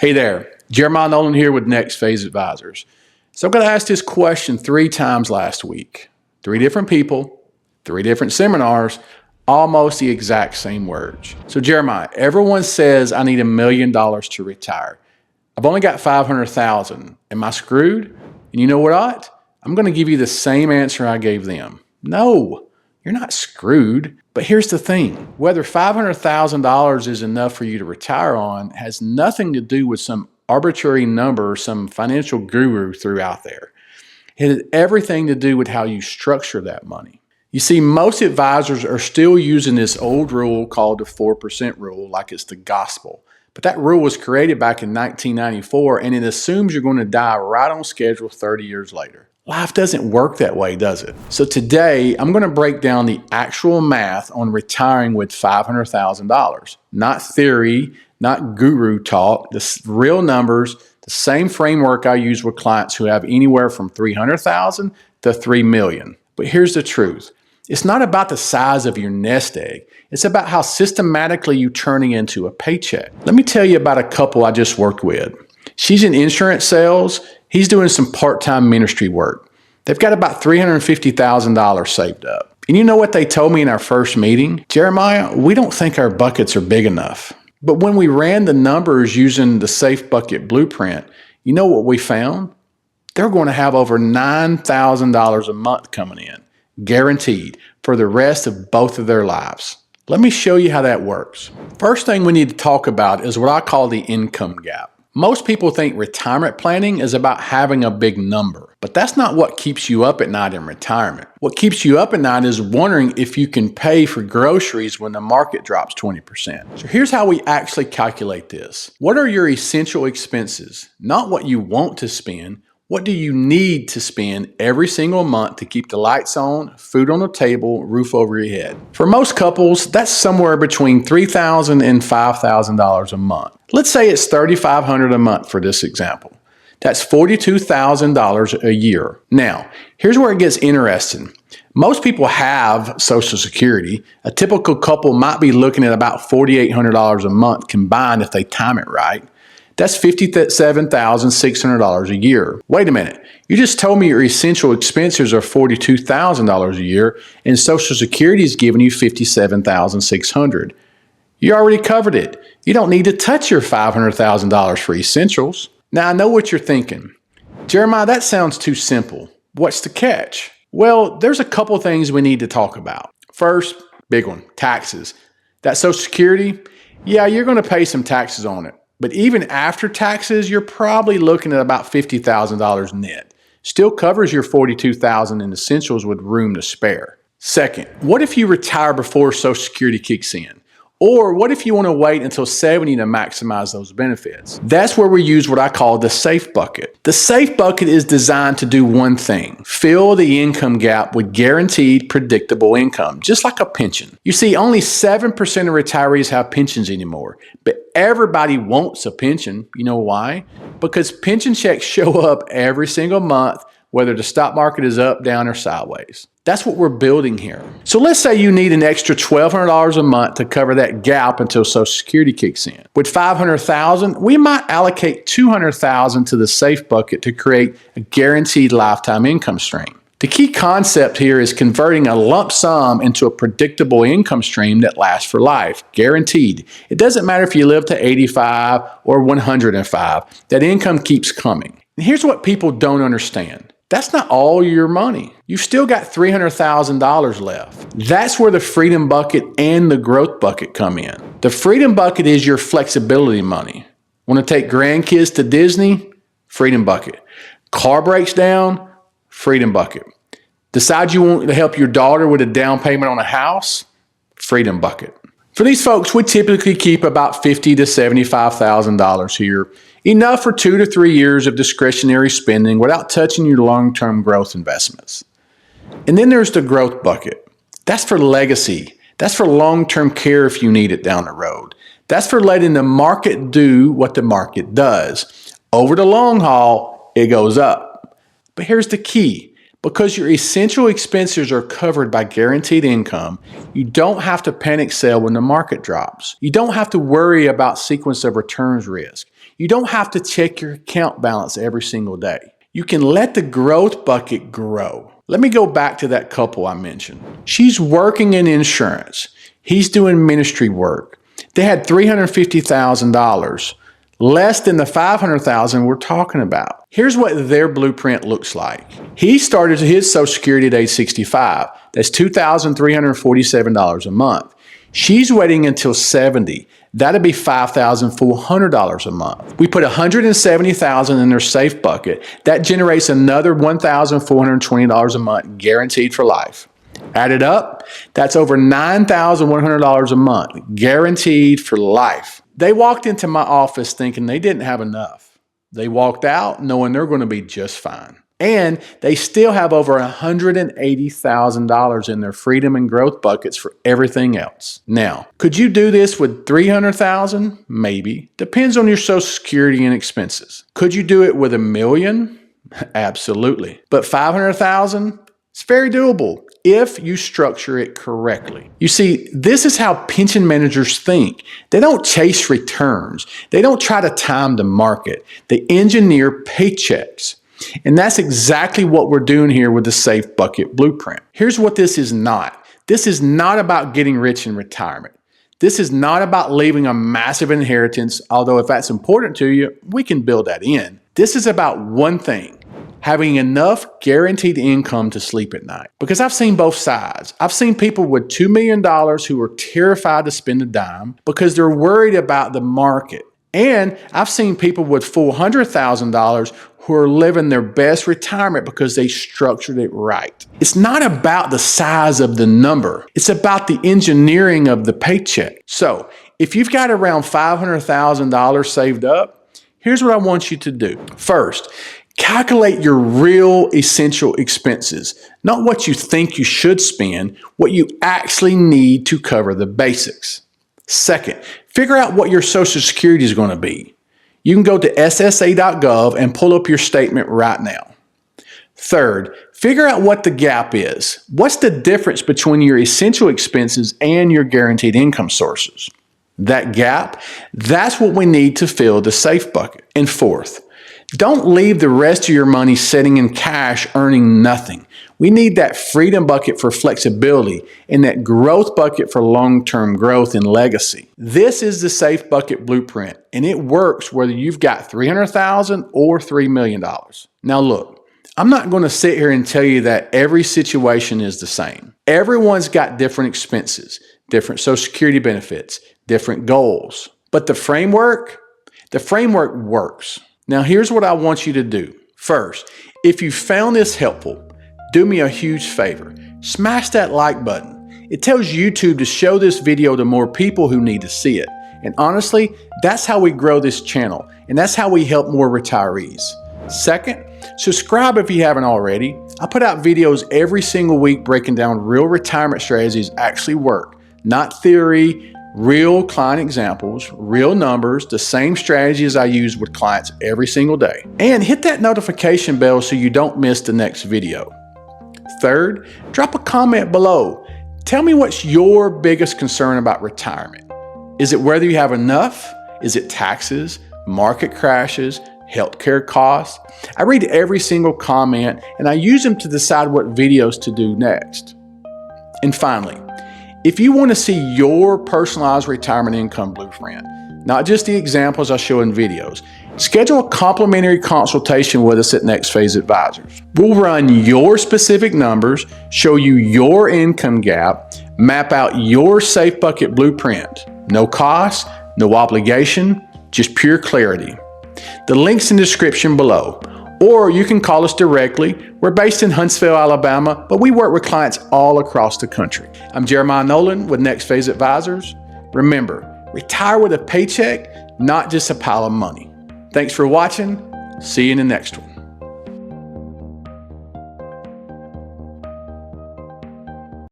Hey there, Jeremiah Nolen here with Next Phase Advisors. So I got asked this question 3 times last week. 3 different people, 3 different seminars, almost the exact same words. So Jeremiah, everyone says I need $1 million to retire. I've only got $500,000. Am I screwed? And you know what? I'm going to give you the same answer I gave them. No, you're not screwed. But here's the thing. Whether $500,000 is enough for you to retire on has nothing to do with some arbitrary number some financial guru threw out there. It has everything to do with how you structure that money. You see, most advisors are still using this old rule called the 4% rule like it's the gospel. But that rule was created back in 1994, and it assumes you're going to die right on schedule 30 years later. Life doesn't work that way, does it? So today, I'm going to break down the actual math on retiring with $500,000. Not theory, not guru talk, the real numbers, the same framework I use with clients who have anywhere from $300,000 to $3 million. But here's the truth. It's not about the size of your nest egg. It's about how systematically you turn it into a paycheck. Let me tell you about a couple I just worked with. She's in insurance sales. He's doing some part-time ministry work. They've got about $350,000 saved up. And you know what they told me in our first meeting? Jeremiah, we don't think our buckets are big enough. But when we ran the numbers using the Safe Bucket Blueprint, you know what we found? They're going to have over $9,000 a month coming in, guaranteed, for the rest of both of their lives. Let me show you how that works. First thing we need to talk about is what I call the income gap. Most people think retirement planning is about having a big number, but that's not what keeps you up at night in retirement. What keeps you up at night is wondering if you can pay for groceries when the market drops 20%. So here's how we actually calculate this. What are your essential expenses? Not what you want to spend. What do you need to spend every single month to keep the lights on, food on the table, roof over your head? For most couples, that's somewhere between $3,000 and $5,000 a month. Let's say it's $3,500 a month for this example. That's $42,000 a year. Now, here's where it gets interesting. Most people have Social Security. A typical couple might be looking at about $4,800 a month combined if they time it right. That's $57,600 a year. Wait a minute. You just told me your essential expenses are $42,000 a year and Social Security is giving you $57,600. You already covered it. You don't need to touch your $500,000 for essentials. Now, I know what you're thinking. Jeremiah, that sounds too simple. What's the catch? Well, there's a couple things we need to talk about. First, big one, taxes. That Social Security, yeah, you're going to pay some taxes on it. But even after taxes, you're probably looking at about $50,000 net. Still covers your $42,000 in essentials with room to spare. Second, what if you retire before Social Security kicks in? Or what if you want to wait until 70 to maximize those benefits? That's where we use what I call the safe bucket. The safe bucket is designed to do one thing: fill the income gap with guaranteed, predictable income, just like a pension. You see, only 7% of retirees have pensions anymore, but everybody wants a pension. You know why? Because pension checks show up every single month, whether the stock market is up, down, or sideways. That's what we're building here. So let's say you need an extra $1,200 a month to cover that gap until Social Security kicks in. With $500,000, we might allocate $200,000 to the safe bucket to create a guaranteed lifetime income stream. The key concept here is converting a lump sum into a predictable income stream that lasts for life, guaranteed. It doesn't matter if you live to 85 or 105, that income keeps coming. And here's what people don't understand. That's not all your money. You've still got $300,000 left. That's where the freedom bucket and the growth bucket come in. The freedom bucket is your flexibility money. Want to take grandkids to Disney? Freedom bucket. Car breaks down? Freedom bucket. Decide you want to help your daughter with a down payment on a house? Freedom bucket. For these folks, we typically keep about $50,000 to $75,000 here, enough for 2 to 3 years of discretionary spending without touching your long-term growth investments. And then there's the growth bucket. That's for legacy. That's for long-term care if you need it down the road. That's for letting the market do what the market does. Over the long haul, it goes up. But here's the key. Because your essential expenses are covered by guaranteed income, you don't have to panic sell when the market drops. You don't have to worry about sequence of returns risk. You don't have to check your account balance every single day. You can let the growth bucket grow. Let me go back to that couple I mentioned. She's working in insurance. He's doing ministry work. They had $350,000, less than the $500,000 we're talking about. Here's what their blueprint looks like. He started his Social Security at age 65. That's $2,347 a month. She's waiting until 70. That'd be $5,400 a month. We put $170,000 in their safe bucket. That generates another $1,420 a month guaranteed for life. Add it up, that's over $9,100 a month guaranteed for life. They walked into my office thinking they didn't have enough. They walked out knowing they're going to be just fine. And they still have over $180,000 in their freedom and growth buckets for everything else. Now, could you do this with $300,000? Maybe. Depends on your Social Security and expenses. Could you do it with $1 million? Absolutely. But $500,000? It's very doable if you structure it correctly. You see, this is how pension managers think. They don't chase returns. They don't try to time the market. They engineer paychecks. And that's exactly what we're doing here with the Safe Bucket Blueprint. Here's what this is not. This is not about getting rich in retirement. This is not about leaving a massive inheritance, although if that's important to you, we can build that in. This is about one thing: having enough guaranteed income to sleep at night. Because I've seen both sides. I've seen people with $2 million who are terrified to spend a dime because they're worried about the market. And I've seen people with $400,000 who are living their best retirement because they structured it right. It's not about the size of the number. It's about the engineering of the paycheck. So if you've got around $500,000 saved up, here's what I want you to do. First, calculate your real essential expenses, not what you think you should spend, what you actually need to cover the basics. Second, figure out what your Social Security is going to be. You can go to ssa.gov and pull up your statement right now. Third, figure out what the gap is. What's the difference between your essential expenses and your guaranteed income sources? That gap, that's what we need to fill the safe bucket. And fourth, don't leave the rest of your money sitting in cash earning nothing. We need that freedom bucket for flexibility and that growth bucket for long-term growth and legacy. This is the Safe Bucket Blueprint, and it works whether you've got $300,000 or $3 million. Now look, I'm not going to sit here and tell you that every situation is the same. Everyone's got different expenses, different Social Security benefits, different goals. But the framework works. Now here's what I want you to do. First, if you found this helpful, do me a huge favor. Smash that like button. It tells YouTube to show this video to more people who need to see it. And honestly, that's how we grow this channel, and that's how we help more retirees. Second, subscribe if you haven't already. I put out videos every single week breaking down real retirement strategies actually work, not theory, real client examples, real numbers, the same strategies I use with clients every single day. And hit that notification bell so you don't miss the next video. Third, drop a comment below. Tell me what's your biggest concern about retirement. Is it whether you have enough? Is it taxes, market crashes, healthcare costs? I read every single comment and I use them to decide what videos to do next. And finally, if you want to see your personalized retirement income blueprint, not just the examples I show in videos, schedule a complimentary consultation with us at Next Phase Advisors. We'll run your specific numbers, show you your income gap, map out your Safe Bucket Blueprint. No cost, no obligation, just pure clarity. The link's in the description below. Or you can call us directly. We're based in Huntsville, Alabama, but we work with clients all across the country. I'm Jeremiah Nolen with Next Phase Advisors. Remember, retire with a paycheck, not just a pile of money. Thanks for watching. See you in the next one.